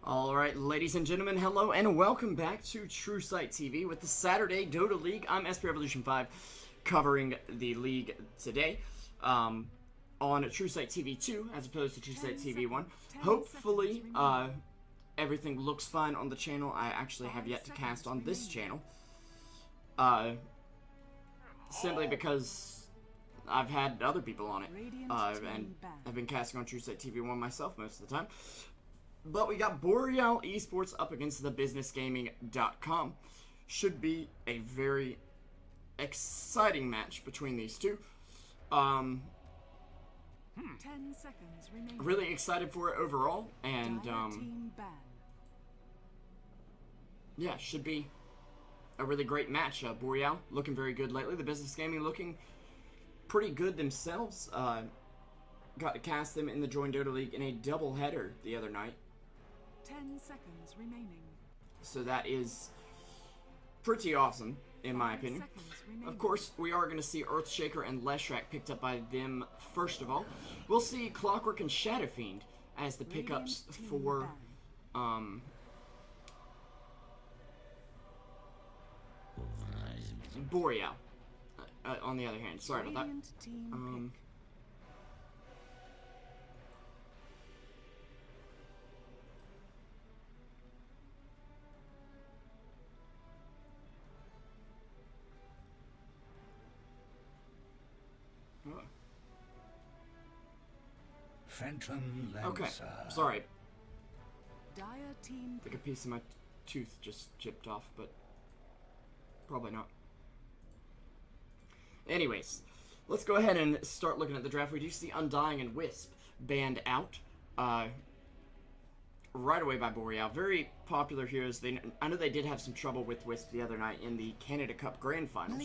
Alright, ladies and gentlemen, hello and welcome back to Truesight TV with the Saturday Dota League. I'm SP Revolution 5, covering the league today on Truesight TV 2 as opposed to Truesight TV 1. Hopefully, everything looks fine on the channel. I actually have yet to cast on this channel. Simply because I've had other people on it, and I've been casting on Truesight TV 1 myself most of the time. But we got Boreal Esports up against the businessgaming.com. Should be a very exciting match between these two. 10 seconds remaining. Really excited for it overall, and yeah, should be a really great match. Boreal looking very good lately. The Business Gaming looking pretty good themselves. Got to cast them in the Join Dota League in a doubleheader the other night. 10 seconds remaining. So that is pretty awesome, in my opinion. Of course, we are going to see Earthshaker and Leshrac picked up by them first of all. We'll see Clockwork and Shadowfiend as the pickups for Boreal. On the other hand, sorry about that. Phantom Lancer. Okay, sorry. Dire team I think a piece of my tooth just chipped off, but probably not. Anyways, let's go ahead and start looking at the draft. We do see Undying and Wisp banned out right away by Boreal. Very popular heroes. I know they did have some trouble with Wisp the other night in the Canada Cup Grand Finals.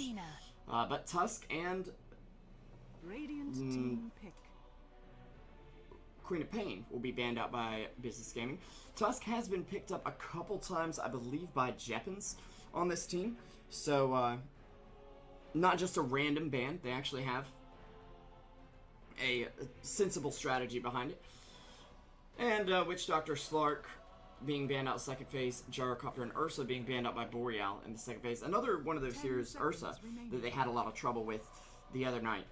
But Tusk and Radiant team pick. Queen of Pain will be banned out by Business Gaming. Tusk has been picked up a couple times, I believe, by Jeppins on this team. So, not just a random ban. They actually have a sensible strategy behind it. And Witch Doctor Slark being banned out second phase. Gyrocopter and Ursa being banned out by Boreal in the second phase. Another one of those heroes, Ursa, that they had a lot of trouble with the other night.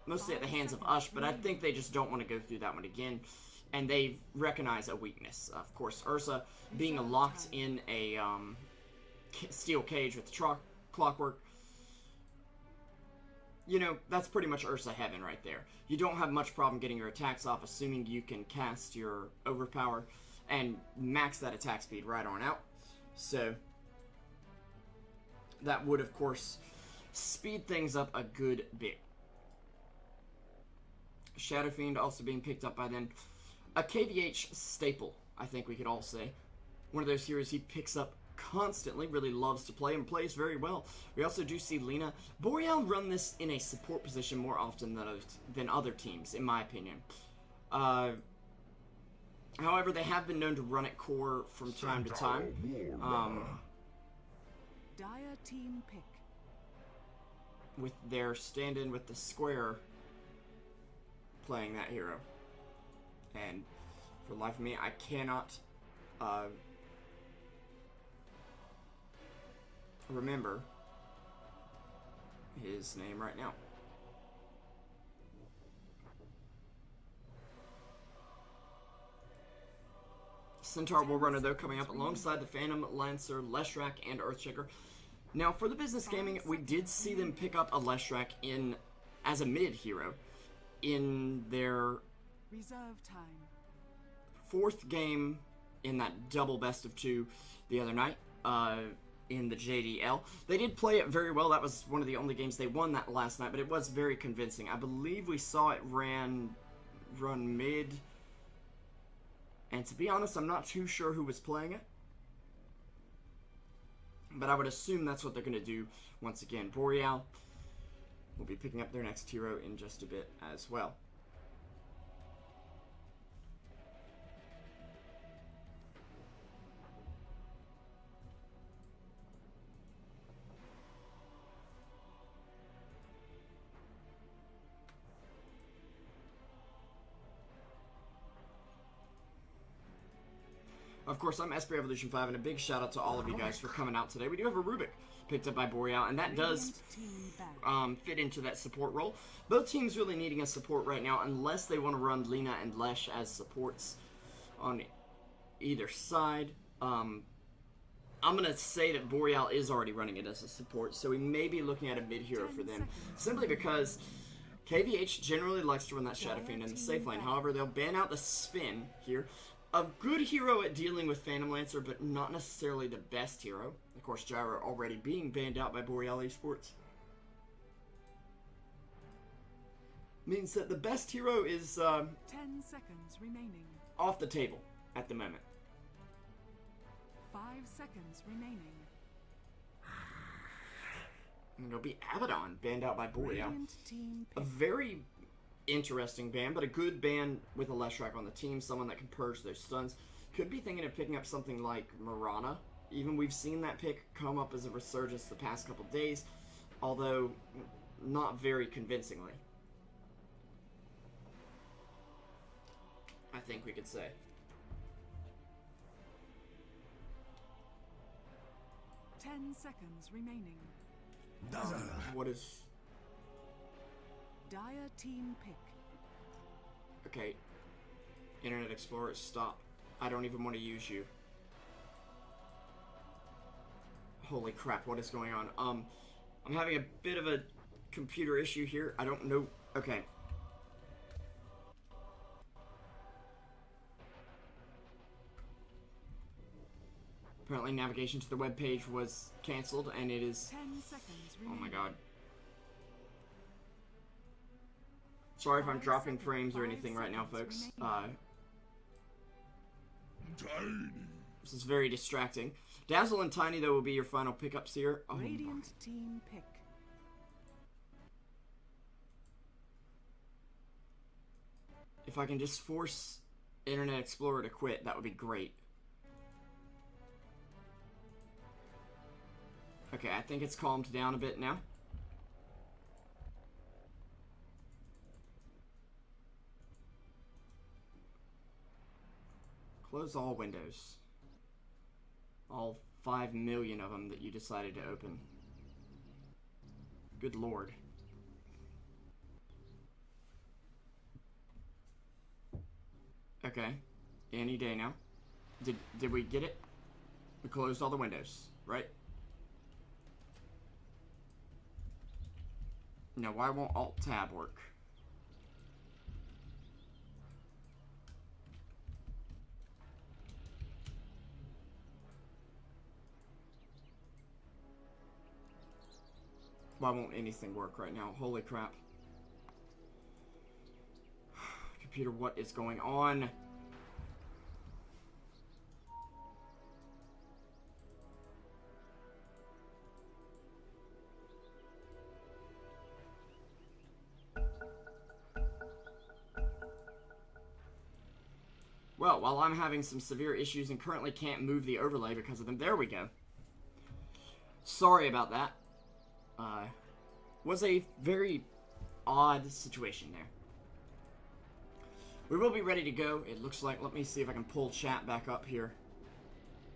Mostly at the hands of Ush, but I think they just don't want to go through that one again. And they recognize a weakness. Of course, Ursa being locked in a steel cage with Clockwork. You know, that's pretty much Ursa heaven right there. You don't have much problem getting your attacks off, assuming you can cast your overpower and max that attack speed right on out. So, that would, of course, speed things up a good bit. Shadowfiend also being picked up by them. A KVH staple, I think we could all say. One of those heroes he picks up constantly, really loves to play, and plays very well. We also do see Lina. Boreal run this in a support position more often than other teams, in my opinion. However, they have been known to run it core from time to time. Dire team pick. With their stand-in with the square playing that hero. And for the life of me, I cannot remember his name right now. Centaur Warrunner, though, coming up alongside the Phantom Lancer, Leshrac, and Earthshaker. Now, for the Business Gaming, we did see them pick up a Leshrac as a mid hero in their Reserve time. fourth game in that double best of two the other night in the JDL. They did play it very well. That was one of the only games they won that last night, but it was very convincing. I believe we saw it run mid, and to be honest, I'm not too sure who was playing it, but I would assume that's what they're going to do once again. Boreal will be picking up their next hero in just a bit as well. Of course, I'm SP Evolution 5, and a big shout out to all of you guys for coming out today. We do have a Rubik picked up by Boreal, and that does fit into that support role. Both teams really needing a support right now, unless they want to run Lena and Lesh as supports on either side. I'm going to say that Boreal is already running it as a support, so we may be looking at a mid-hero for them, simply because KVH generally likes to run that Shadow Fiend in the safe lane. However, they'll ban out the Spin here. A good hero at dealing with Phantom Lancer, but not necessarily the best hero. Of course, Gyro already being banned out by Boreal Esports means that the best hero is 10 seconds remaining. off the table at the moment. 5 seconds remaining. And it'll be Abaddon, banned out by Boreal. Radiant team A pick. very interesting ban, but a good ban with a Leshrac on the team, someone that can purge those stuns. Could be thinking of picking up something like Mirana. Even we've seen that pick come up as a resurgence the past couple days, although not very convincingly, I think we could say. Ten seconds remaining. What is... Dire team pick. Okay. Internet Explorer, stop. I don't even want to use you. Holy crap, what is going on? I'm having a bit of a computer issue here. I don't know. Okay. Apparently navigation to the web page was canceled, and it is... 10 seconds Oh remaining. my god. Sorry if I'm dropping frames or anything right now, folks. This is very distracting. Dazzle and Tiny, though, will be your final pickups here. Oh, Radiant team pick. if I can just force Internet Explorer to quit, that would be great. Okay, I think it's calmed down a bit now. Close all windows. All 5 million of them that you decided to open. Good lord. Okay. Any day now. Did we get it? We closed all the windows, right? Now, why won't Alt-Tab work? Why won't anything work right now? Holy crap. Computer, what is going on? Well, while I'm having some severe issues and currently can't move the overlay because of them, there we go. Sorry about that. Was a very odd situation there. We will be ready to go, it looks like. Let me see if I can pull chat back up here,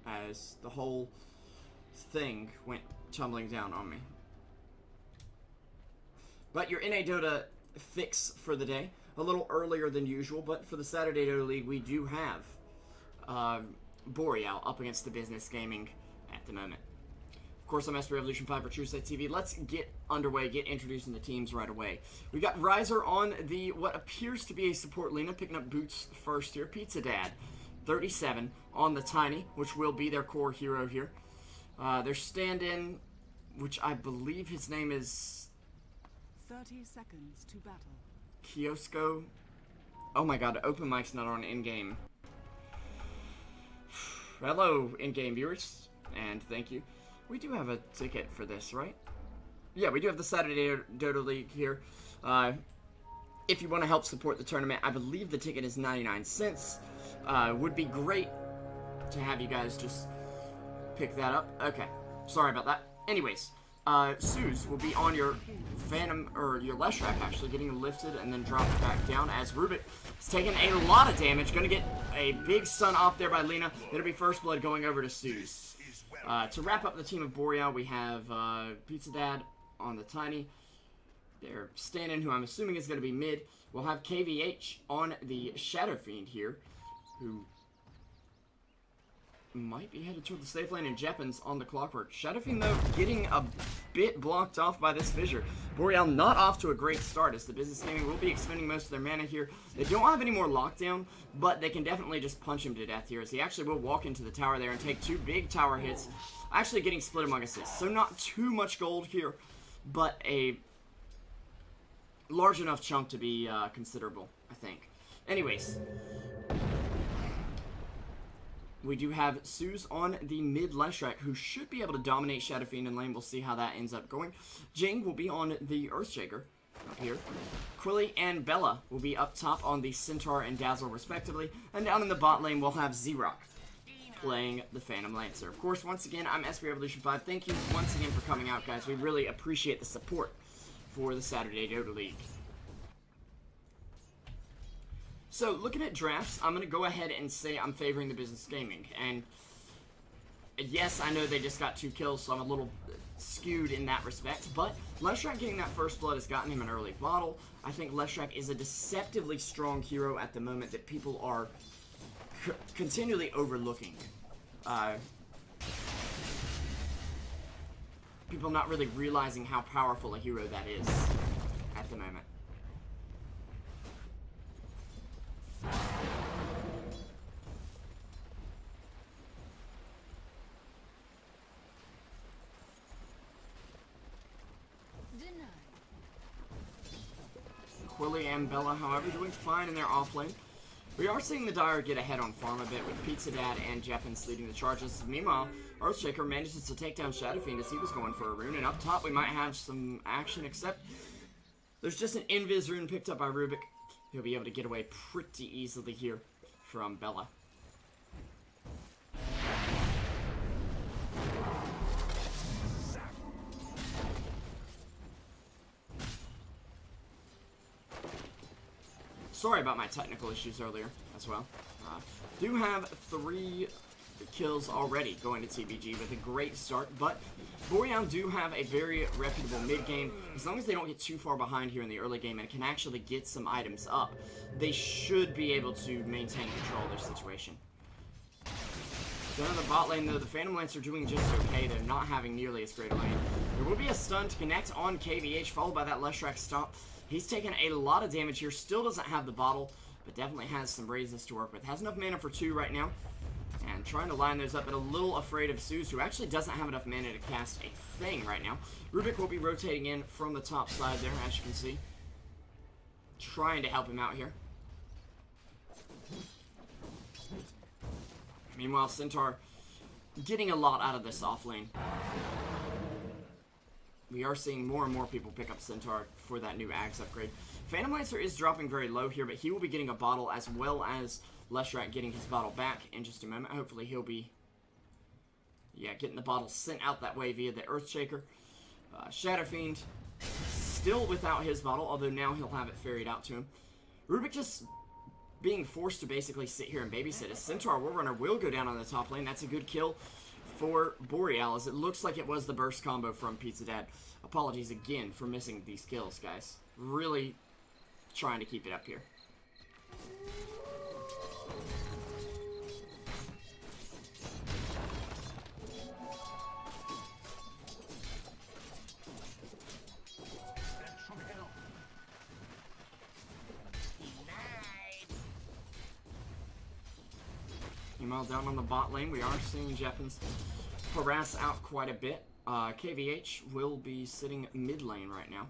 as the whole thing went tumbling down on me. But your NA Dota fix for the day, a little earlier than usual, but for the Saturday Dota League, we do have Boreal up against the Business Gaming at the moment. Of course, I'm SP Revolution 5 for Truesight TV. Let's get underway, get introducing the teams right away. We got Riser on the, what appears to be a support Lena, picking up boots first here. Pizza Dad, 37 on the Tiny, which will be their core hero here. Their stand-in, which I believe his name is... 30 seconds to battle. Kiosko. Oh my god, open mic's not on in-game. Hello, in-game viewers, and thank you. We do have a ticket for this, right? Yeah, we do have the Saturday Dota League here. If you want to help support the tournament, I believe the ticket is 99 cents. Would be great to have you guys just pick that up. Okay, sorry about that. Anyways, Suze will be on your Phantom, or your Leshrac actually, getting lifted and then dropped back down as Rubik is taking a lot of damage. Going to get a big stun off there by Lena. It'll be First Blood going over to Suze. To wrap up the team of Boreal, we have Pizza Dad on the Tiny. They're standing, who I'm assuming is going to be mid. We'll have KVH on the Shadow Fiend here, who might be headed toward the safe lane, and Jeppins on the Clockwork. Shadow Fiend, though, getting a bit blocked off by this fissure. Boreal not off to a great start, as the Business Gaming will be expending most of their mana here. They don't have any more lockdown, but they can definitely just punch him to death here, as he actually will walk into the tower there and take 2 big tower hits, actually getting split among assists. So not too much gold here, but a large enough chunk to be considerable, I think. Anyways, we do have Suze on the mid Leshrac, who should be able to dominate Shadow Fiend in lane. We'll see how that ends up going. Jing will be on the Earthshaker up here. Quilly and Bella will be up top on the Centaur and Dazzle respectively. And down in the bot lane, we'll have Xerox playing the Phantom Lancer. Of course, once again, I'm SB Revolution 5. Thank you once again for coming out, guys. We really appreciate the support for the Saturday Dota League. So, looking at drafts, I'm going to go ahead and say I'm favoring the Business Gaming. And, yes, I know they just got 2 kills, so I'm a little skewed in that respect. But Leshrac getting that First Blood has gotten him an early bottle. I think Leshrac is a deceptively strong hero at the moment that people are continually overlooking. People not really realizing how powerful a hero that is at the moment. Quilly and Bella, however, doing fine in their offlane. We are seeing the Dire get ahead on farm a bit, with Pizza Dad and Jeppins leading the charges. Meanwhile, Earthshaker manages to take down Shadow Fiend as he was going for a rune. And up top, we might have some action, except there's just an Invis rune picked up by Rubik. He'll be able to get away pretty easily here from Bella. Sorry about my technical issues earlier as well. Do have 3 kills already going to TBG with a great start, but Boreal do have a very reputable mid game. As long as they don't get too far behind here in the early game and can actually get some items up, they should be able to maintain control of their situation. Down in the bot lane, though, the Phantom Lancer are doing just okay. They're not having nearly as great a lane. There will be a stun to connect on KVH, followed by that Leshrac stomp. He's taken a lot of damage here. Still doesn't have the bottle, but definitely has some raises to work with. Has enough mana for 2 right now. And trying to line those up, but a little afraid of Suze, who actually doesn't have enough mana to cast a thing right now. Rubik will be rotating in from the top side there, as you can see. Trying to help him out here. Meanwhile, Centaur getting a lot out of this off lane. We are seeing more and more people pick up Centaur for that new Axe upgrade. Phantom Lancer is dropping very low here, but he will be getting a bottle as well as Leshrac getting his bottle back in just a moment. Hopefully he'll be, getting the bottle sent out that way via the Earthshaker. Shadow Fiend still without his bottle, although now he'll have it ferried out to him. Rubik just being forced to basically sit here and babysit. As Centaur Warrunner will go down on the top lane. That's a good kill for Boreal, as it looks like it was the burst combo from Pizza Dad. Apologies again for missing these kills, guys. Really trying to keep it up here. Meanwhile, down on the bot lane, we are seeing Jeppins harass out quite a bit. KVH will be sitting mid lane right now.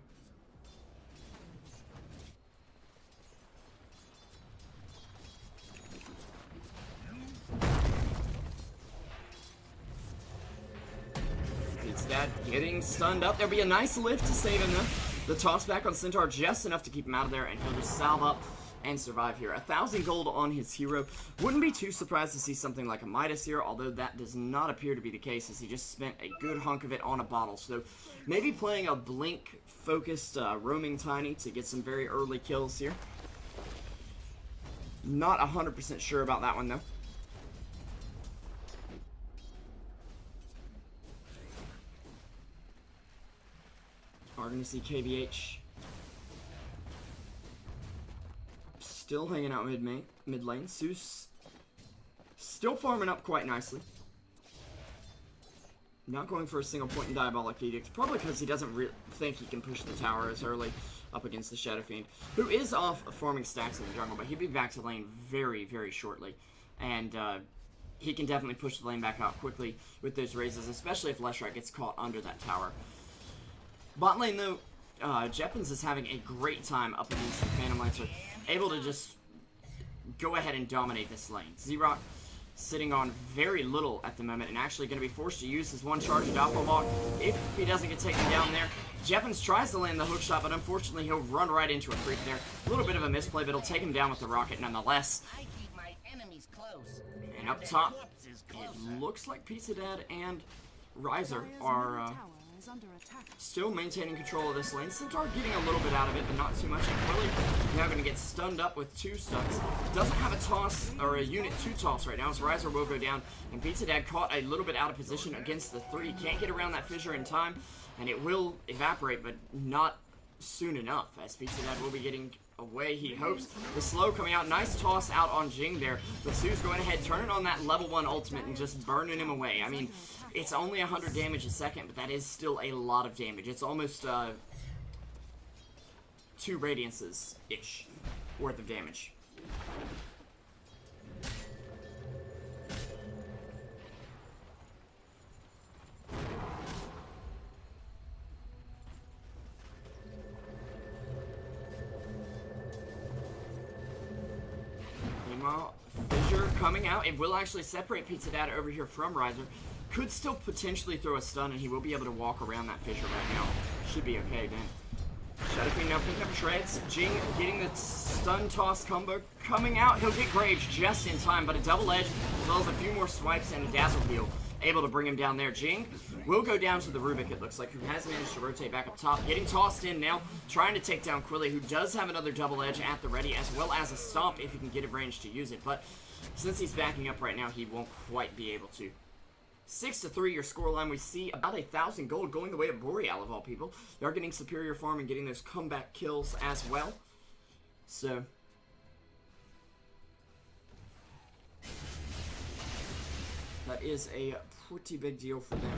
It's Dad getting stunned up. There'll be a nice lift to save him though. The toss back on Centaur just enough to keep him out of there, and he'll just salve up and survive here. 1,000 gold on his hero. Wouldn't be too surprised to see something like a Midas here, although that does not appear to be the case, as he just spent a good hunk of it on a bottle. So maybe playing a blink-focused roaming Tiny to get some very early kills here. Not 100% sure about that one, though. Are going to see KBH still hanging out mid lane. Zeus still farming up quite nicely. Not going for a single point in Diabolic Edict, probably because he doesn't think he can push the tower as early up against the Shadow Fiend, who is off farming stacks in the jungle, but he'll be back to lane very, very shortly. And he can definitely push the lane back out quickly with those raises, especially if Leshrac gets caught under that tower. Bot lane, though, Jeppins is having a great time up against the Phantom Lancer, able to just go ahead and dominate this lane. Z-Rock sitting on very little at the moment and actually going to be forced to use his one charge of Doppelhawk if he doesn't get taken down there. Jeppins tries to land the hook shot, but unfortunately he'll run right into a creep there. A little bit of a misplay, but it'll take him down with the rocket nonetheless. I keep my enemies close. And up top, it looks like Pizza Dad and Riser are still maintaining control of this lane. Centaur getting a little bit out of it, but not too much. And Quilly now going to get stunned up with 2 stuns. Doesn't have a toss, or a unit 2 toss right now, so Riser will go down. And Pizza Dad caught a little bit out of position against the 3. Can't get around that fissure in time, and it will evaporate, but not soon enough, as Pizza Dad will be getting away, he hopes. The slow coming out. Nice toss out on Jing there, but Sue's going ahead, turning on that level 1 ultimate and just burning him away. I mean, it's only 100 damage a second, but that is still a lot of damage. It's almost 2 Radiances-ish worth of damage. Meanwhile, Fissure coming out. It will actually separate Pizza Dad over here from Riser. Could still potentially throw a stun, and he will be able to walk around that fissure right now. Should be okay then. Shadow Fiend now picking up shreds. Jing getting the stun toss combo coming out. He'll get Graves just in time, but a double edge as well as a few more swipes and a dazzle heal able to bring him down there. Jing will go down to the Rubik, it looks like, who has managed to rotate back up top. Getting tossed in now, trying to take down Quilly, who does have another double edge at the ready, as well as a stomp if he can get a range to use it. But since he's backing up right now, he won't quite be able to. 6-3 your scoreline. We see about 1,000 gold going the way of Boreal, of all people. They are getting superior farm and getting those comeback kills as well. So that is a pretty big deal for them.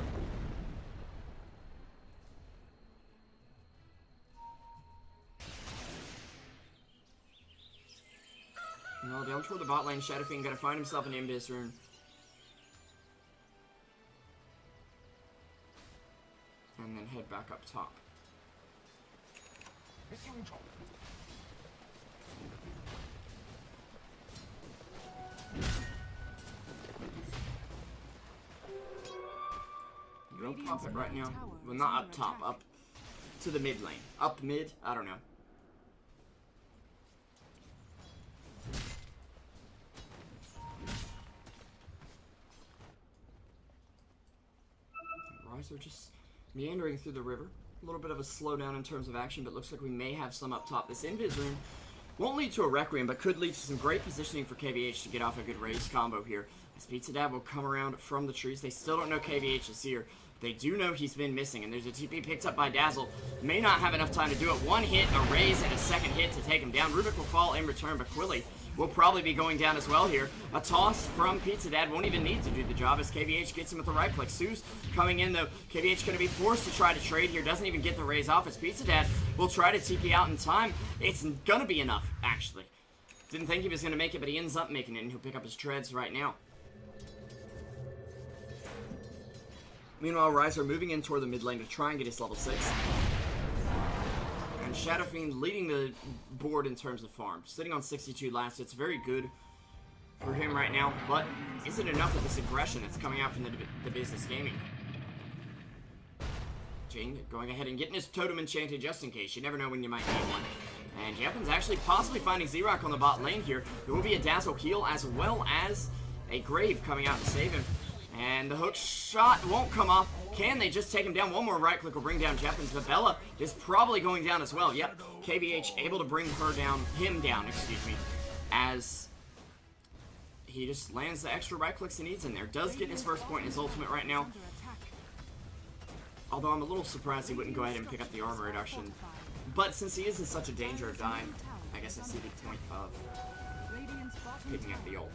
Well, down toward the bot lane, Shadow Fiend gonna find himself an Invis rune. And then head back up top. Go pop it right now. Well, not up top, up to the mid lane. Up mid? I don't know. Riser just meandering through the river. A little bit of a slowdown in terms of action, but looks like we may have some up top. This Invis rune won't lead to a Requiem, but could lead to some great positioning for KVH to get off a good raise combo here. As Pizza Dad will come around from the trees. They still don't know KVH is here. They do know he's been missing, and there's a TP picked up by Dazzle. May not have enough time to do it. One hit, a raise, and a second hit to take him down. Rubik will fall in return, but Quilly will probably be going down as well here. A toss from Pizza Dad won't even need to do the job as KVH gets him with the right click. Sue's coming in, though. KVH going to be forced to try to trade here. Doesn't even get the raise off as Pizza Dad will try to TP out in time. It's going to be enough, actually. Didn't think he was going to make it, but he ends up making it, and he'll pick up his treads right now. Meanwhile, Riser moving in toward the mid lane to try and get his level 6. And Shadow Fiend leading the board in terms of farm. Sitting on 62 last. It's very good for him right now, but is it enough with this aggression that's coming out from the business gaming? Jing going ahead and getting his totem enchanted just in case. You never know when you might need one. And Japan's actually possibly finding Z-Rock on the bot lane here. There will be a Dazzle heal as well as a Grave coming out to save him. And the hook shot won't come off. Can they just take him down? One more right click will bring down Japan's. But Bella is probably going down as well. Yep, KVH able to bring him down, excuse me, as he just lands the extra right clicks he needs in there. Does get his first point in his ultimate right now. Although I'm a little surprised he wouldn't go ahead and pick up the armor reduction. But since he is in such a danger of dying, I guess I see the point of picking up the ult.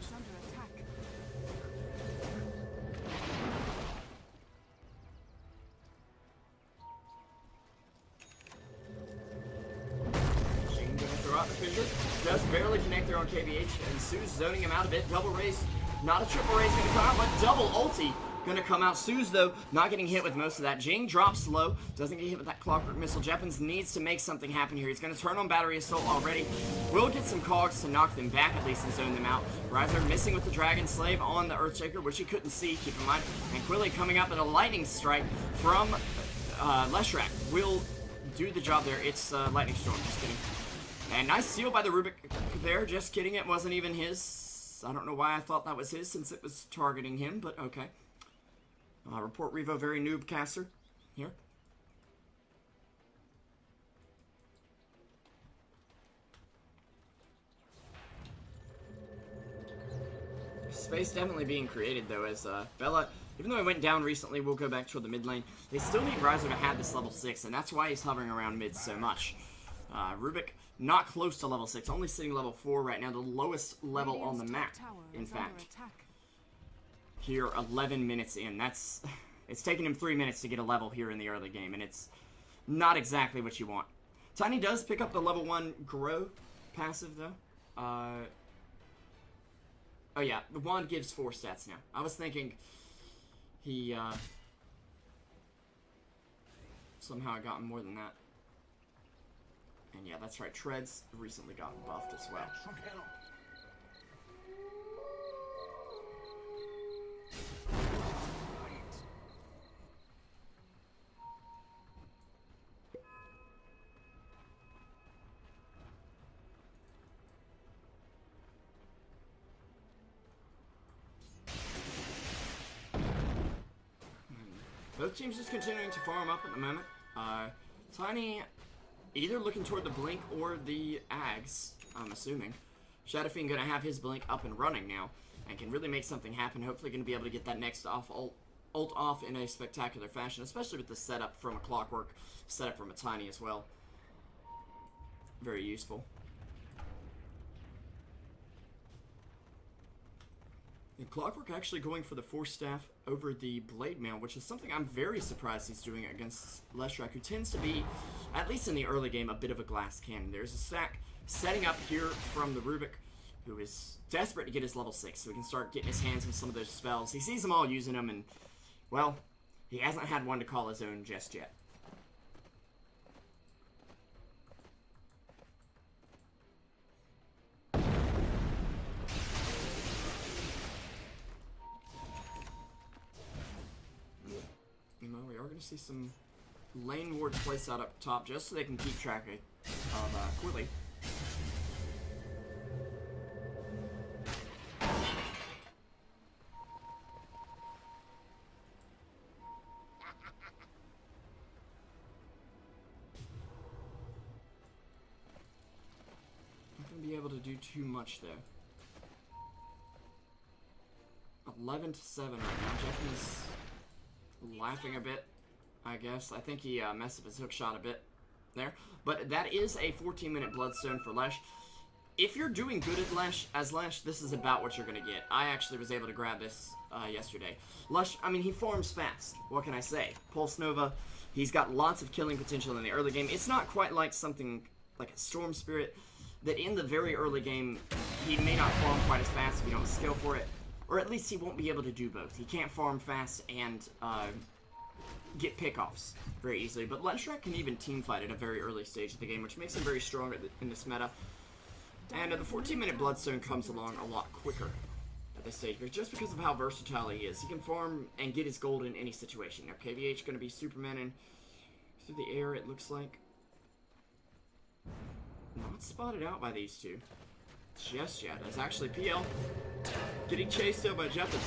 Shane gonna throw out the fissure. Just barely connect there on KVH, and Sue's zoning him out a bit. Double raise. Not a triple raise gonna come out, but double ulti gonna come out. Sue's, though, not getting hit with most of that. Jing drops low. Doesn't get hit with that clockwork missile. Jepens needs to make something happen here. He's gonna turn on battery assault already. Will get some cogs to knock them back, at least, and zone them out. Riser missing with the Dragon Slave on the Earthshaker, which he couldn't see, keep in mind. And Quilly coming up at a lightning strike from Leshrac. Will do the job there. It's Lightning Storm, just kidding. And nice steal by the Rubik there. Just kidding, it wasn't even his. I don't know why I thought that was his since it was targeting him, but okay. Report Revo very noob caster here. Space definitely being created though, as Bella, even though he went down recently, will go back toward the mid lane. They still need Riser to have this level 6, and that's why he's hovering around mid so much. Rubik not close to level 6, only sitting level 4 right now, the lowest level on the map, in fact. Here, 11 minutes in. It's taken him 3 minutes to get a level here in the early game, and it's not exactly what you want. Tiny does pick up the level 1 grow passive, though. Oh yeah, the wand gives 4 stats now. I was thinking he somehow got more than that. And yeah, that's right, Treads recently got buffed as well. Both teams just continuing to farm up at the moment. Tiny either looking toward the Blink or the Ags, I'm assuming. Shadowfiend gonna have his Blink up and running now, and can really make something happen. Hopefully gonna be able to get that next ult off in a spectacular fashion, especially with the setup from a Clockwork, setup from a Tiny as well. Very useful. And Clockwork actually going for the Force Staff over the Blade Mail, which is something I'm very surprised he's doing against Leshrac, who tends to be, at least in the early game, a bit of a glass cannon. There's a stack setting up here from the Rubik, who is desperate to get his level 6, so he can start getting his hands on some of those spells. He sees them all using them, and, well, he hasn't had one to call his own just yet. Well, we are going to see some lane wards placed out up top just so they can keep track of Quilly. Not going to be able to do too much there. 11-7 right now. Jeff is laughing a bit, I guess. I think he messed up his hook shot a bit there. But that is a 14-minute Bloodstone for Lesh. If you're doing good as Lesh, this is about what you're going to get. I actually was able to grab this yesterday. Lesh, I mean, he farms fast. What can I say? Pulse Nova, he's got lots of killing potential in the early game. It's not quite like something like a Storm Spirit, that in the very early game, he may not farm quite as fast if you don't skill for it. Or at least he won't be able to do both. He can't farm fast and get pickoffs very easily. But Leshrac can even teamfight at a very early stage of the game, which makes him very strong in this meta. And the 14-minute Bloodstone comes along a lot quicker at this stage, just because of how versatile he is. He can farm and get his gold in any situation. Now, KVH going to be Superman and through the air, it looks like. Not not spotted out by these two just yet. As actually PL getting chased out by Jeppins.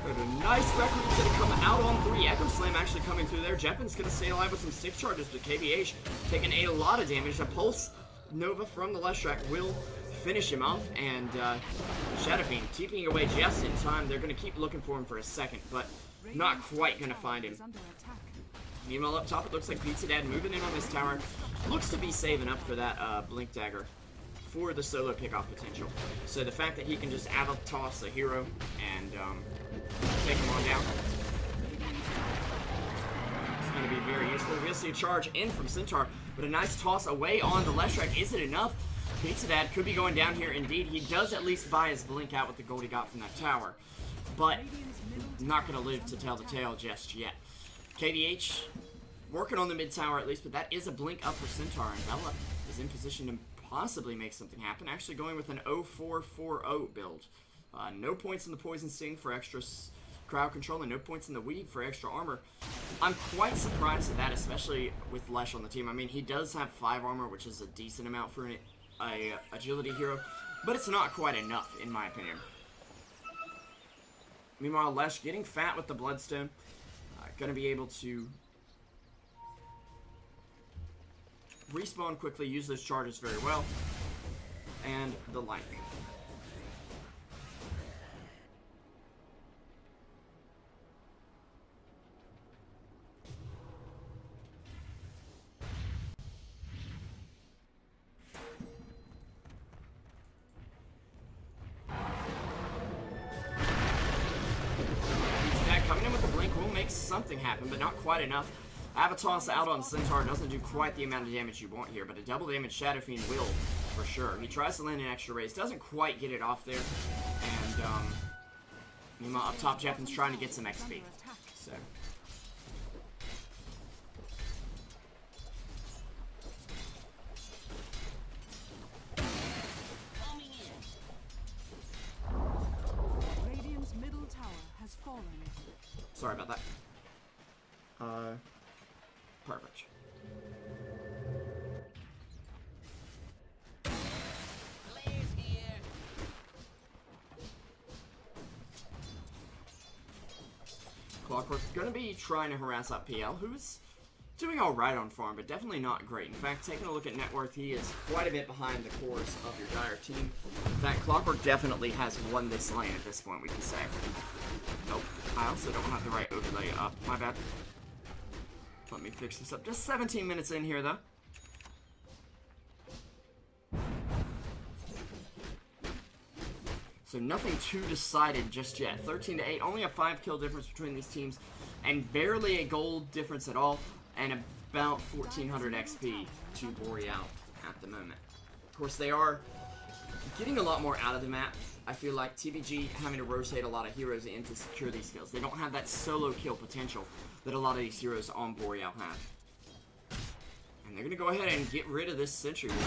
But a nice record going to come out on 3. Echo Slam actually coming through there. Jeppins going to stay alive with some stick charges, but KBH taking a lot of damage. A Pulse Nova from the Leshrac will finish him off, and Shadow Fiend TPing away just in time. They're going to keep looking for him for a second, but not quite going to find him. Meanwhile, up top, it looks like Pizza Dad moving in on this tower. Looks to be saving up for that Blink Dagger for the solo pickoff potential. So the fact that he can just toss a hero and take him on down, it's going to be very useful. We're going to see a charge in from Centaur, but a nice toss away on the Leshrac. Is it enough? Pizza Dad could be going down here indeed. He does at least buy his blink out with the gold he got from that tower, but not going to live to tell the tale just yet. KVH working on the mid tower at least, but that is a blink up for Centaur, and Bella is in position to possibly make something happen. Actually going with an 0-4-4-0 build. No points in the Poison Sting for extra crowd control, and no points in the Weave for extra armor. I'm quite surprised at that, especially with Lesh on the team. I mean, he does have 5 armor, which is a decent amount for an agility hero, but it's not quite enough, in my opinion. Meanwhile, Lesh getting fat with the Bloodstone. Going to be able to respawn quickly, use those charges very well, and the like. Coming in with the blink will make something happen, but not quite enough. Avatos out on Centaur doesn't do quite the amount of damage you want here, but a double damage Shadow Fiend will, for sure. He tries to land an extra raise, doesn't quite get it off there, and meanwhile up top, Jeppin's trying to get some XP. So Radiant's middle tower has fallen. sorry about that. Perfect. Blaze here. Clockwork gonna be trying to harass up PL, who's doing alright on farm, but definitely not great. In fact, taking a look at net worth, he is quite a bit behind the course of your dire team. In fact, Clockwork definitely has won this lane at this point, we can say. Nope. I also don't have the right overlay up. My bad. Let me fix this up. Just 17 minutes in here, though. So nothing too decided just yet. 13-8, only a 5-kill difference between these teams, and barely a gold difference at all, and about 1400 XP to Boreal at the moment. Of course, they are getting a lot more out of the map. I feel like TBG having to rotate a lot of heroes in to secure these kills. They don't have that solo kill potential that a lot of these heroes on Boreal have. And they're going to go ahead and get rid of this Sentry Ward.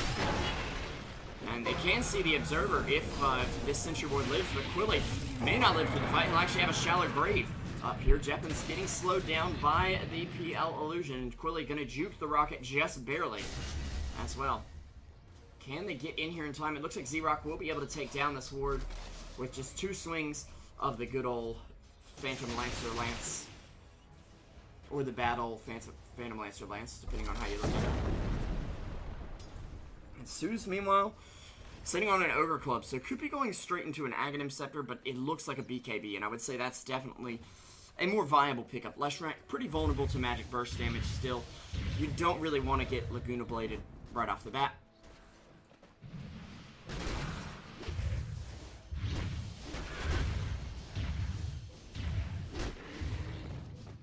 And they can see the Observer if this Sentry Ward lives, but Quilly may not live for the fight. He'll actually have a shallow grave up here. Jeppin's getting slowed down by the PL Illusion. Quilly going to juke the rocket just barely as well. Can they get in here in time? It looks like Z-Rock will be able to take down this ward with just 2 swings of the good old Phantom Lancer Lance. Or the bad old Phantom Lancer Lance, depending on how you look at it. And Suze, meanwhile, sitting on an Ogre Club. So could be going straight into an Aghanim Scepter, but it looks like a BKB. And I would say that's definitely a more viable pickup. Leshrac, pretty vulnerable to magic burst damage still. You don't really want to get Laguna Bladed right off the bat.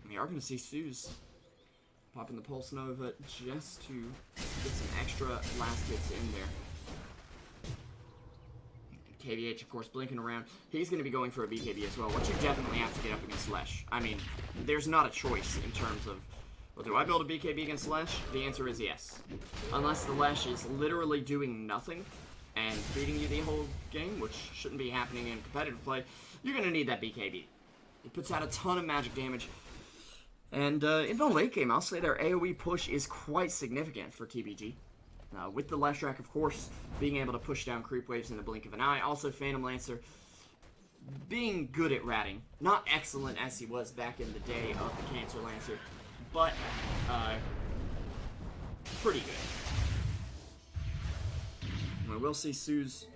We are going to see Suze popping the Pulse Nova just to get some extra last hits in there. KVH, of course, blinking around. He's going to be going for a BKB as well, which you definitely have to get up against Lesh. I mean, there's not a choice in terms of, well, do I build a BKB against Lesh? The answer is yes. Unless the Lesh is literally doing nothing and feeding you the whole game, which shouldn't be happening in competitive play, you're going to need that BKB. It puts out a ton of magic damage. And in the late game, I'll say their AoE push is quite significant for TBG. With the Leshrac, of course, being able to push down creep waves in the blink of an eye. Also, Phantom Lancer being good at ratting. Not excellent as he was back in the day of the Cancer Lancer, but pretty good. We will see Suze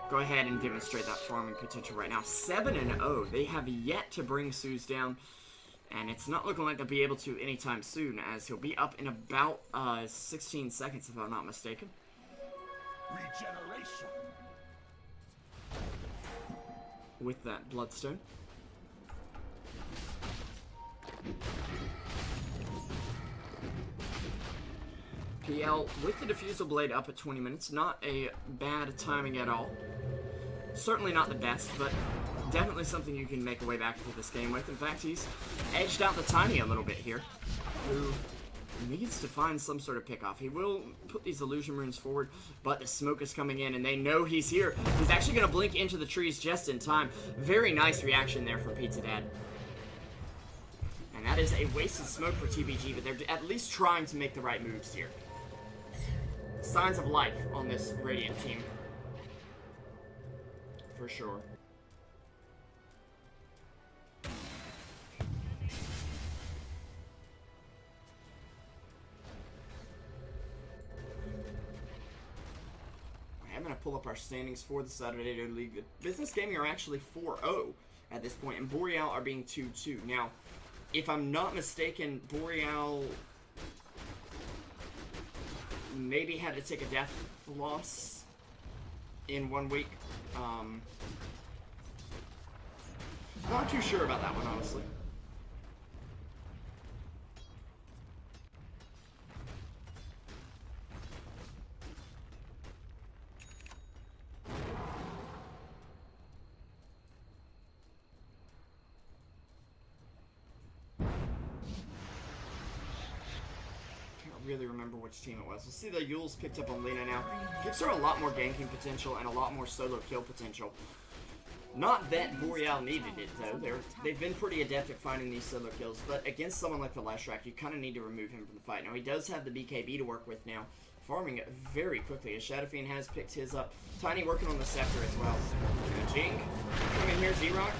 go ahead and demonstrate that farming potential right now. 7-0. They have yet to bring Suze down. And it's not looking like they'll be able to anytime soon, as he'll be up in about 16 seconds, if I'm not mistaken. Regeneration. With that Bloodstone. PL with the Diffusal Blade up at 20 minutes. Not a bad timing at all. Certainly not the best, but definitely something you can make a way back into this game with. In fact, he's edged out the Tiny a little bit here, who needs to find some sort of pickoff. He will put these illusion runes forward, but the smoke is coming in, and they know he's here. He's actually going to blink into the trees just in time. Very nice reaction there from Pizza Dad. And that is a wasted smoke for TBG, but they're at least trying to make the right moves here. Signs of life on this Radiant team. For sure. I'm going to pull up our standings for the Saturday Dota League. The Business Gaming are actually 4-0 at this point, and Boreal are being 2-2. Now, if I'm not mistaken, Boreal maybe had to take a death loss in 1 week. Not too sure about that one, honestly. Really remember which team it was. We'll see the Yule's picked up on Lena now. Gives her a lot more ganking potential and a lot more solo kill potential. Not that Boreal needed it, though. They've been pretty adept at finding these solo kills, but against someone like the Leshrac, you kind of need to remove him from the fight. Now, he does have the BKB to work with now, farming it very quickly, as Shadow Fiend has picked his up. Tiny working on the Scepter as well. Jing coming here, Z-Rock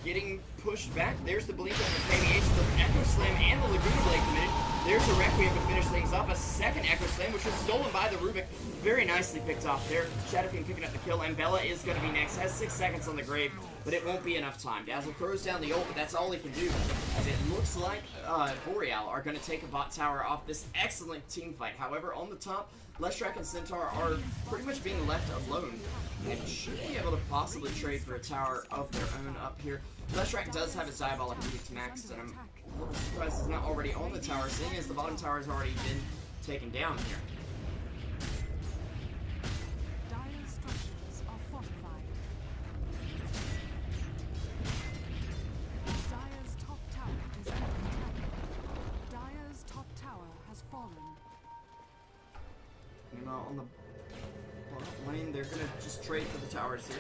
getting pushed back. There's the Blink on the KBH, the Echo Slam, and the Laguna Blade committed. There's a Requiem to finish things off. A second Echo Slam, which was stolen by the Rubik. Very nicely picked off there. Shadow Fiend picking up the kill, and Bella is going to be next. Has 6 seconds on the Grave, but it won't be enough time. Dazzle throws down the ult, but that's all he can do, as it looks like Boreal are going to take a bot tower off this excellent team fight. However, on the top, Leshrac and Centaur are pretty much being left alone, and should be able to possibly trade for a tower of their own up here. Leshrac does have his Diabolic Edict maxed, and I'm a little surprised he's not already on the tower, seeing as the bottom tower has already been taken down here. Dire structures are fortified. Dire's top tower is under attack. Dire's top tower has fallen. And on the bottom lane, they're going to just trade for the towers here.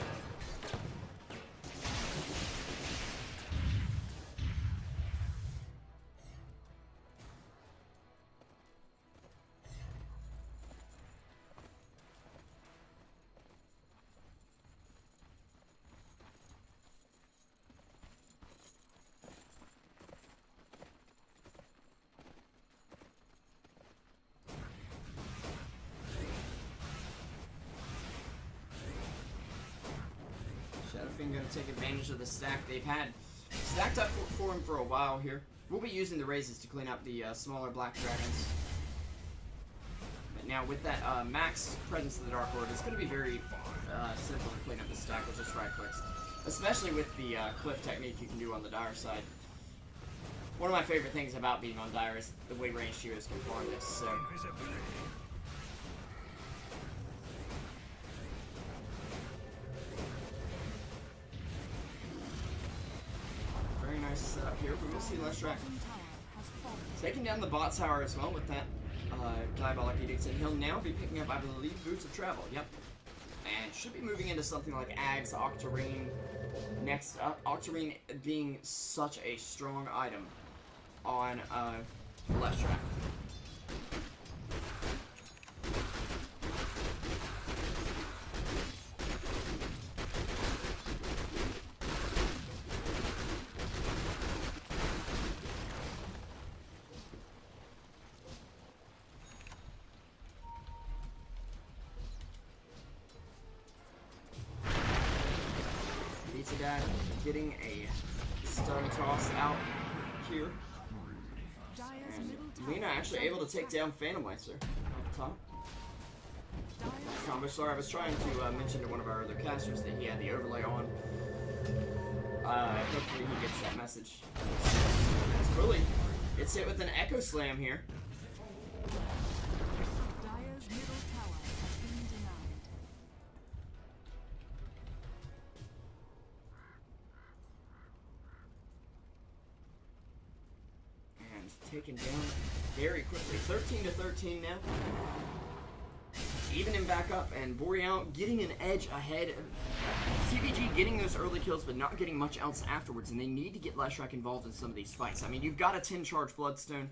Shadowfiend going to take advantage of the stack they've had stacked up for him for a while here. We'll be using the raises to clean up the smaller black dragons. But now with that max presence of the Dark Lord, it's going to be very simple to clean up the stack with just right clicks. Especially with the cliff technique you can do on the Dire side. One of my favorite things about being on Dire is the way ranged heroes can farm this. So. Very nice setup here. We will see Leshrac taking down the bot tower as well with that Diabolic Edict, and he'll now be picking up, I believe, Boots of Travel. Yep. And should be moving into something like Ags, Octarine next up. Octarine being such a strong item on the left track. Dad getting a stun toss out here. And Lena actually able to take down Phantom Weiser up top. Combo Star, I was trying to mention to one of our other casters that he had the overlay on. Hopefully he gets that message. As Quilly gets hit with an Echo Slam here. Dire's middle tower has been denied. Taken down very quickly. 13-13 now. Evening back up, and Boreal getting an edge ahead. TBG getting those early kills, but not getting much else afterwards, and they need to get Leshrac involved in some of these fights. I mean, you've got a 10-charge Bloodstone.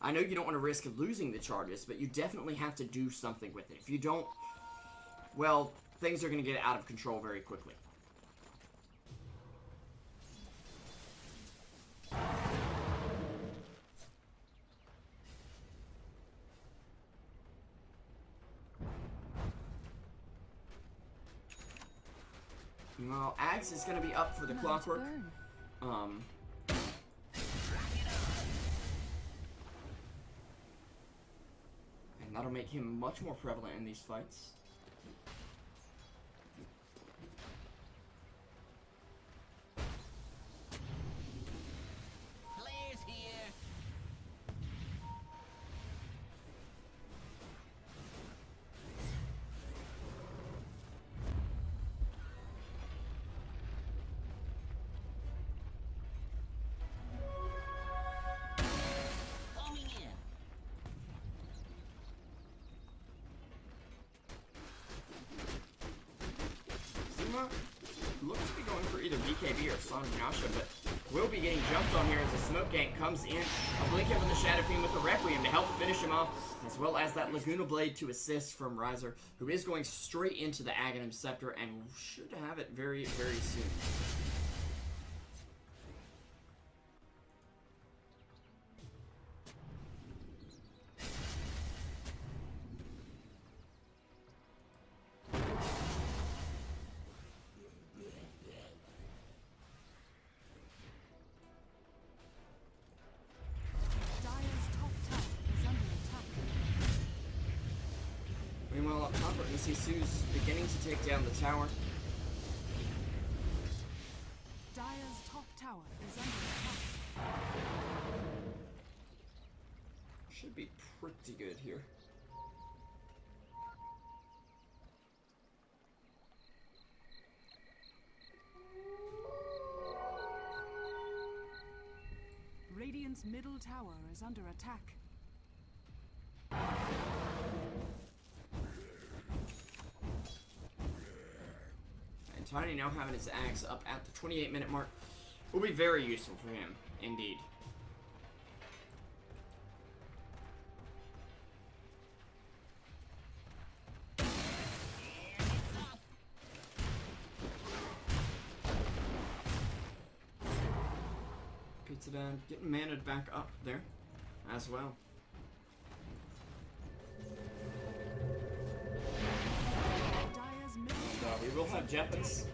I know you don't want to risk losing the charges, but you definitely have to do something with it. If you don't, well, things are going to get out of control very quickly. Well, Axe is going to be up for the clockwork. And that'll make him much more prevalent in these fights. Players here. Coming in. Zuma looks to be going for either BKB or Son Yasha, but will be getting jumped on here as the smoke gank comes in. A blink up in the Shadow Fiend with the Requiem to help finish him off, as well as that Laguna Blade to assist from Riser, who is going straight into the Aghanim Scepter and should have it very, very soon. Dire's top tower is under attack. Meanwhile, up top, we're going to see Sue's beginning to take down the tower. Dire's top tower is under attack. Should be pretty good here. Radiant's middle tower is under attack. And Tiny now having his axe up at the 28-minute mark will be very useful for him, indeed. Pizza Dad getting maned back up there as well. Dire's middle And we will have Jeppins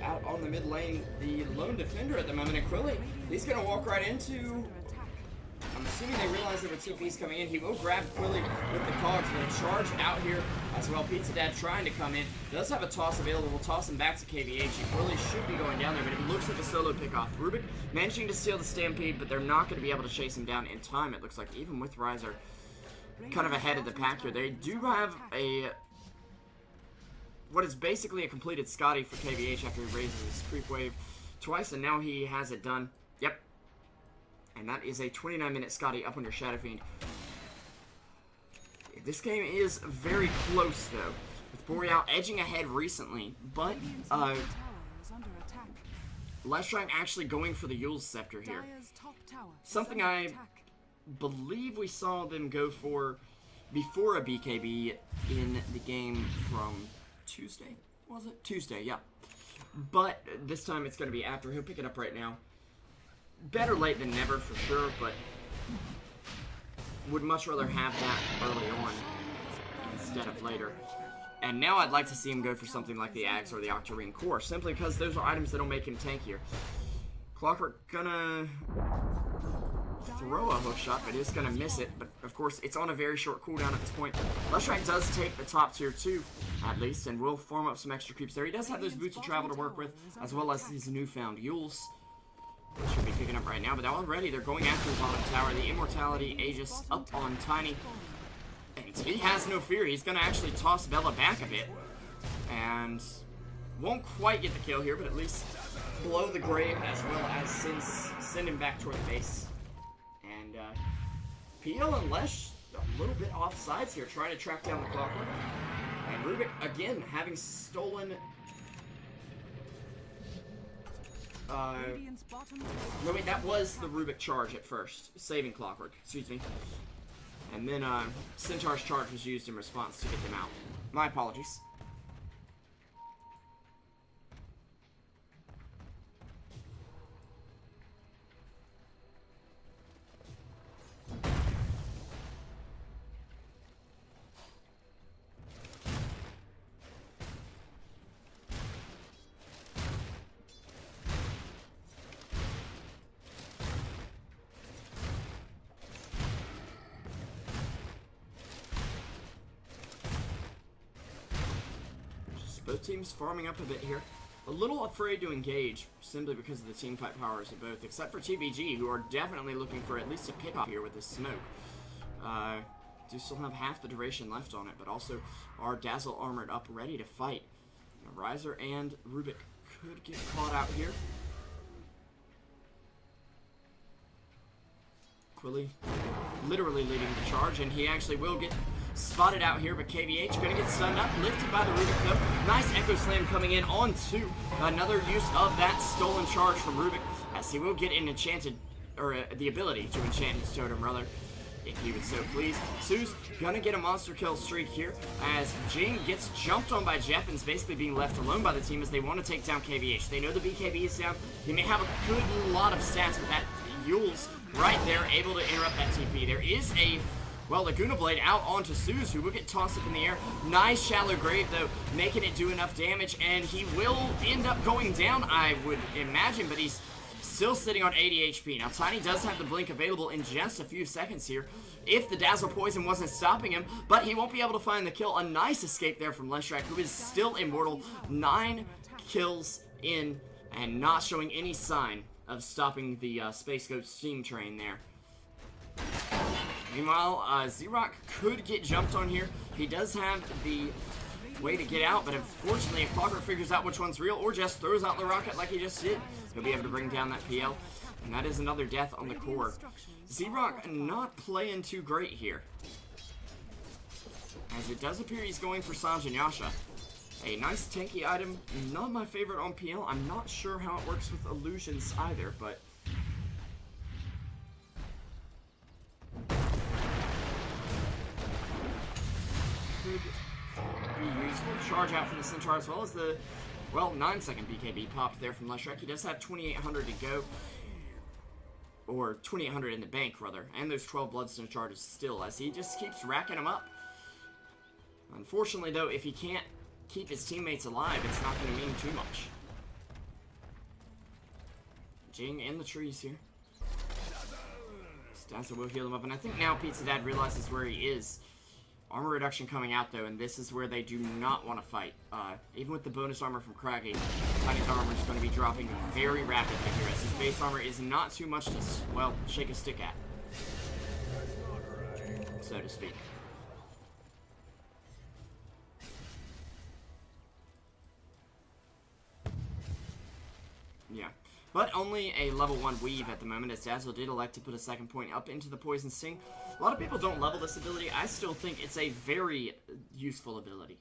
out on the mid lane, the lone defender at the moment, and Quilly, he's going to walk right into... under attack. I'm assuming they realize there were two P's coming in. He will grab Quilly with the cogs, but a charge out here as well. Pizza Dad trying to come in. Does have a toss available. We'll toss him back to KVH. He Quilly should be going down there, but it looks like a solo pickoff. Rubik managing to steal the Stampede, but they're not going to be able to chase him down in time. It looks like even with Riser kind of ahead of the pack here. They do have a... what is basically a completed Scotty for KVH after he raises his creep wave twice, and now he has it done. Yep. And that is a 29-minute Scotty up under Shadow Fiend. This game is very close, though, with Boreal edging ahead recently, but Radiant's middle tower is under attack. Leshrac actually going for the Yule's Scepter here. Dire's top tower is Something under I attack. believe we saw them go for before a BKB in the game from Tuesday. Was it? Tuesday, yeah. But this time it's going to be after. He'll pick it up right now. Better late than never for sure, but would much rather have that early on instead of later. And now I'd like to see him go for something like the Axe or the Octarine Core, simply because those are items that'll make him tankier. Clockwork gonna throw a hook shot, but is gonna miss it. But of course, it's on a very short cooldown at this point. Leshrac does take the top tier 2, at least, and will form up some extra creeps there. He does have those boots of travel to work with, as well as these newfound Yules. Should be picking up right now, but already they're going after the bottom tower. The Immortality Aegis up on Tiny. And he has no fear. He's going to actually toss Bella back a bit. And won't quite get the kill here, but at least blow the grave as well as send him back toward the base. And PL and Lesh a little bit off sides here, trying to track down the Clockwork. And Rubik, again, having stolen... Radiant's bottom tower no, wait, that was the Rubik charge at first. Saving Clockwork, excuse me. And then Centaur's charge was used in response to get them out. My apologies. Both teams farming up a bit here. A little afraid to engage, simply because of the team fight powers of both, except for TBG, who are definitely looking for at least a pick-up here with this smoke. Do still have half the duration left on it, but also are Dazzle armored up, ready to fight. Now, Riser and Rubik could get caught out here. Quilly literally leading the charge, and he actually will get spotted out here, but KVH gonna get stunned up, lifted by the Rubik though. Nice Echo Slam coming in on 2. Another use of that stolen charge from Rubik, as he will get an enchanted, or the ability to enchant his totem, rather, if he would so please. Sue's gonna get a monster kill streak here, as Jing gets jumped on by Jeppins, basically being left alone by the team as they want to take down KVH. They know the BKB is down. He may have a good lot of stats, but that Yule's right there, able to interrupt that TP. There is a... well, Laguna Blade out onto Suze, who will get tossed up in the air. Nice shallow grave, though, making it do enough damage, and he will end up going down, I would imagine, but he's still sitting on 80 HP. Now, Tiny does have the blink available in just a few seconds here, if the Dazzle Poison wasn't stopping him, but he won't be able to find the kill. A nice escape there from Leshrac, who is still immortal. 9 kills in, and not showing any sign of stopping the Space Goat steam train there. Meanwhile, Xerox could get jumped on here. He does have the way to get out, but unfortunately, if Clockwork figures out which one's real, or just throws out the rocket like he just did, he'll be able to bring down that PL. And that is another death on the core. Xerox not playing too great here, as it does appear he's going for Sanj and Yasha. A nice tanky item, not my favorite on PL. I'm not sure how it works with illusions either, but... could be useful. Charge out from the Centaur, as well as the, well, 9-second BKB popped there from Leshrac. He does have 2,800 to go, or 2,800 in the bank, rather, and those 12 Bloodstone charges still, as he just keeps racking them up. Unfortunately, though, if he can't keep his teammates alive, it's not going to mean too much. Jing in the trees here. Dazzle will heal him up, and I think now Pizza Dad realizes where he is. Armor reduction coming out, though, and this is where they do not want to fight. Even with the bonus armor from Craggy, Tiny's armor is going to be dropping very rapidly here, as his base armor is not too much to, well, shake a stick at, so to speak. Yeah. But only a level 1 weave at the moment, as Dazzle did elect to put a second point up into the Poison Sting. A lot of people don't level this ability. I still think it's a very useful ability.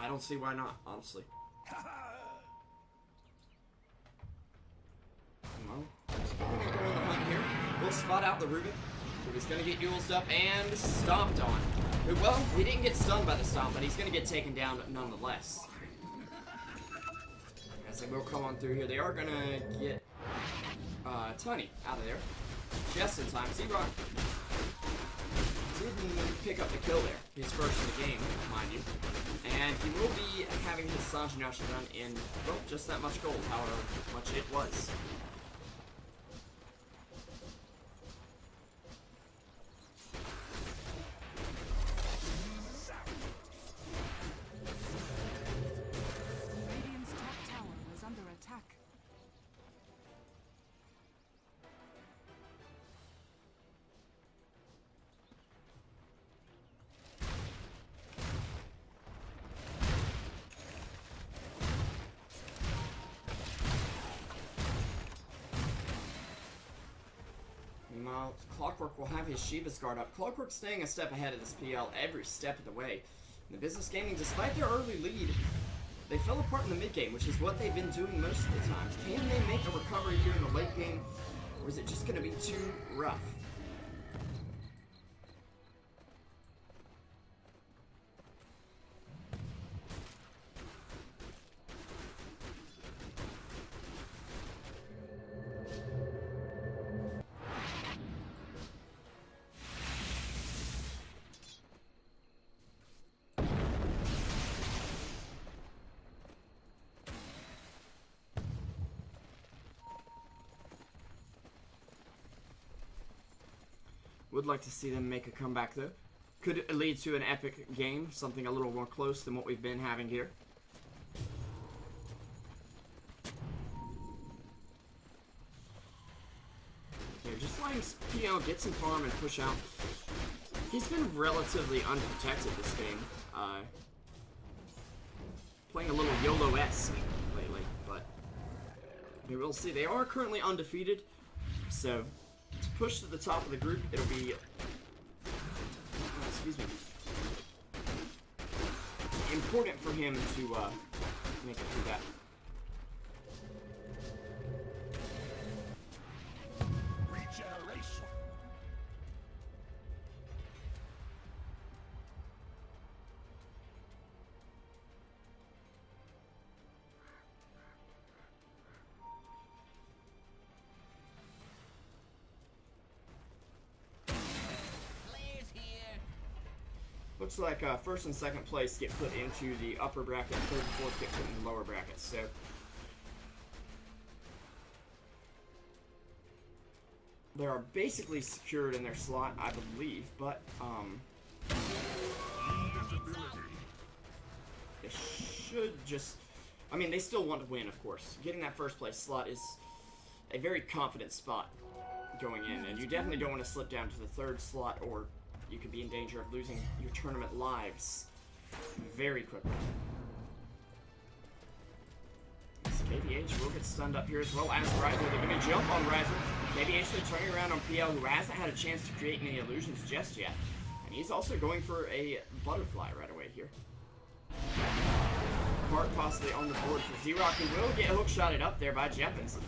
I don't see why not, honestly. Well, we're gonna go on the hunt here. We'll spot out the Ruben, who is gonna get used up and stomped on. Well, he didn't get stunned by the stomp, but he's gonna get taken down nonetheless. As they will come on through here, they are gonna get Tunny out of there. Just in time. Z-Rock didn't pick up the kill there. His first in the game, mind you. And he will be having his Sanjinasha done in, well, just that much gold, however much it was. Radiant's top tower is under attack. Meanwhile, Clockwork will have his Shiva's guard up. Clockwork staying a step ahead of this PL every step of the way. In the Business Gaming, despite their early lead, they fell apart in the mid game, which is what they've been doing most of the time. Can they make a recovery here in the late game, or is it just going to be too rough? Would like to see them make a comeback though. Could lead to an epic game, something a little more close than what we've been having here. They're just letting PL get some farm and push out. He's been relatively unprotected this game. Playing a little YOLO-esque lately, but we will see. They are currently undefeated, so to push to the top of the group, it'll be, excuse me, important for him to make it through that. Regeneration. Players here. Looks like first and second place get put into the upper bracket, third and fourth get put in the lower bracket, so they are basically secured in their slot, I believe, but they should just, I mean, they still want to win, of course. Getting that first place slot is a very confident spot going in, and you definitely don't want to slip down to the third slot, or you could be in danger of losing your tournament lives very quickly. This KBH will get stunned up here as well as Riser. They're going to jump on Riser. KBH then turning around on PL, who hasn't had a chance to create any illusions just yet. And he's also going for a butterfly right away here. Part possibly on the board for Z-Rock, who will get hookshotted up there by Jeppins.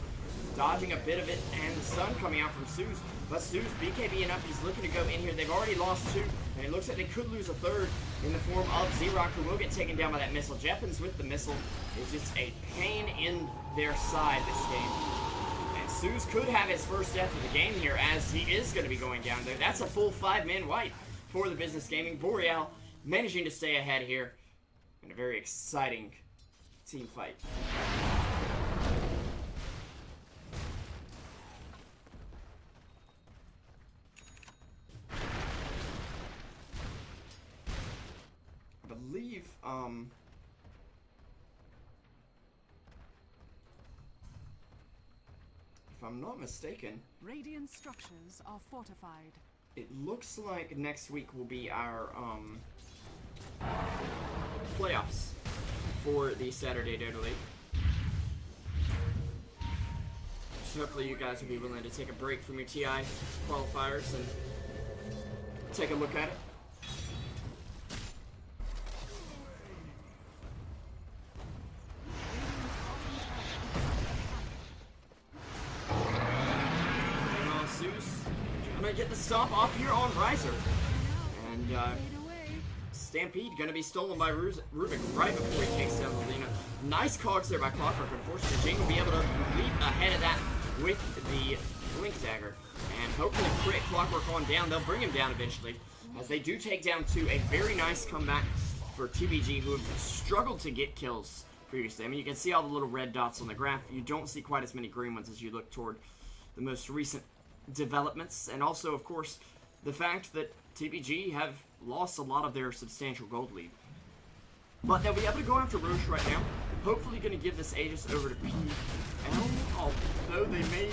Dodging a bit of it, and the stun coming out from Suze. But Suze, BKBing up, he's looking to go in here. They've already lost two, and it looks like they could lose a third in the form of Z-Rock, who will get taken down by that missile. Jeppins with the missile is just a pain in their side this game. And Suze could have his first death of the game here, as he is going to be going down there. That's a full 5-man wipe for the Business Gaming. Boreal managing to stay ahead here in a very exciting team fight. I believe, if I'm not mistaken, Radiant structures are fortified. it looks like next week will be our, playoffs for the Saturday Dota League. So hopefully you guys will be willing to take a break from your TI qualifiers and take a look at it. get the stomp off here on Riser. And Fade away. Stampede going to be stolen by Rubik right before he takes down Lena. Nice cogs there by Clockwork. Unfortunately, Jane will be able to leap ahead of that with the Blink Dagger. And hopefully crit Clockwork on down. They'll bring him down eventually, as they do take down 2. A very nice comeback for TBG, who have struggled to get kills previously. I mean, you can see all the little red dots on the graph. You don't see quite as many green ones as you look toward the most recent developments. And also, of course, the fact that TBG have lost a lot of their substantial gold lead. But they'll be able to go after Roche right now. Hopefully going to give this Aegis over to PL, although they may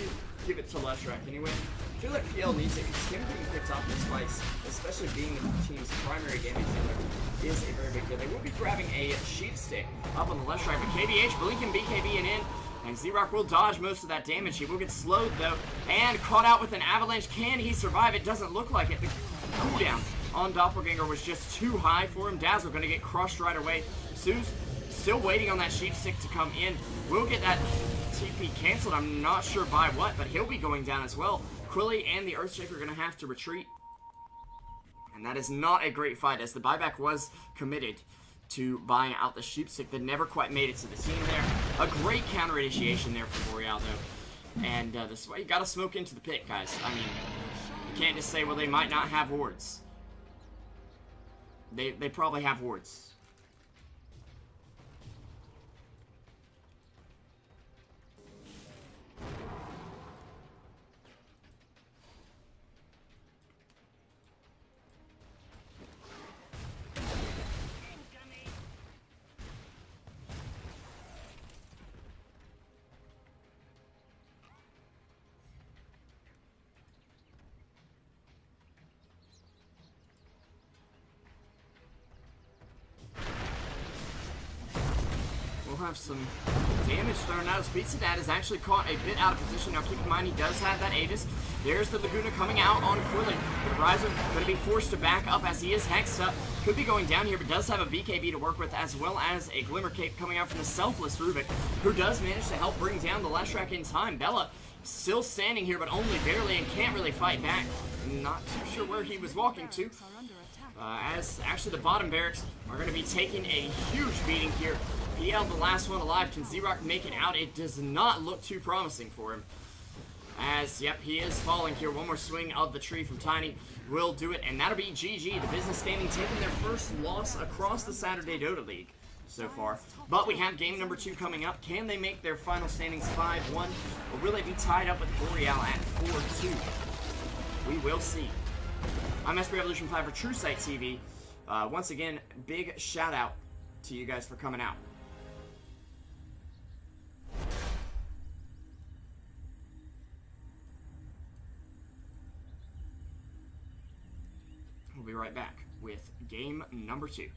give it to Leshrac anyway. I feel like PL needs it, because him getting picked off this fight, especially being the team's primary damage dealer, is a very big deal. They will be grabbing a sheep stick up on the Leshrac, but KBH blinking BKB and in, and Z-Rock will dodge most of that damage. He will get slowed though, and caught out with an avalanche. Can he survive? It doesn't look like it. The cooldown on Doppelganger was just too high for him. Dazzle going to get crushed right away. Sue's still waiting on that sheep stick to come in. We'll get that TP canceled. I'm not sure by what, but he'll be going down as well. Quilly and the Earthshaker are going to have to retreat. And that is not a great fight, as the buyback was committed to buying out the sheep stick that never quite made it to the team there. A great counter initiation there from Boreal though. And this is why you got to smoke into the pit, guys. I mean, you can't just say, well, they might not have wards. They probably have wards. We'll have some damage thrown out. Pizza Dad is actually caught a bit out of position. Now keep in mind, he does have that Aegis. There's the Laguna coming out on Quilly. But Riser going to be forced to back up as he is hexed up. Could be going down here, but does have a BKB to work with, as well as a Glimmer Cape coming out from the selfless Rubik, who does manage to help bring down the Leshrac in time. Bella still standing here, but only barely, and can't really fight back. Not too sure where he was walking to. As actually the bottom barracks are going to be taking a huge beating here. PL, the last one alive. Can Z-Rock make it out? It does not look too promising for him. As, yep, he is falling here. One more swing of the tree from Tiny will do it, and that'll be GG. The Business Gaming taking their first loss across the Saturday Dota League so far. But we have game number 2 coming up. Can they make their final standings 5-1? Or will they be tied up with Boreal at 4-2? We will see. I'm SP Revolution 5 for Truesight TV. Once again, big shout out to you guys for coming out. We'll be right back with game number 2.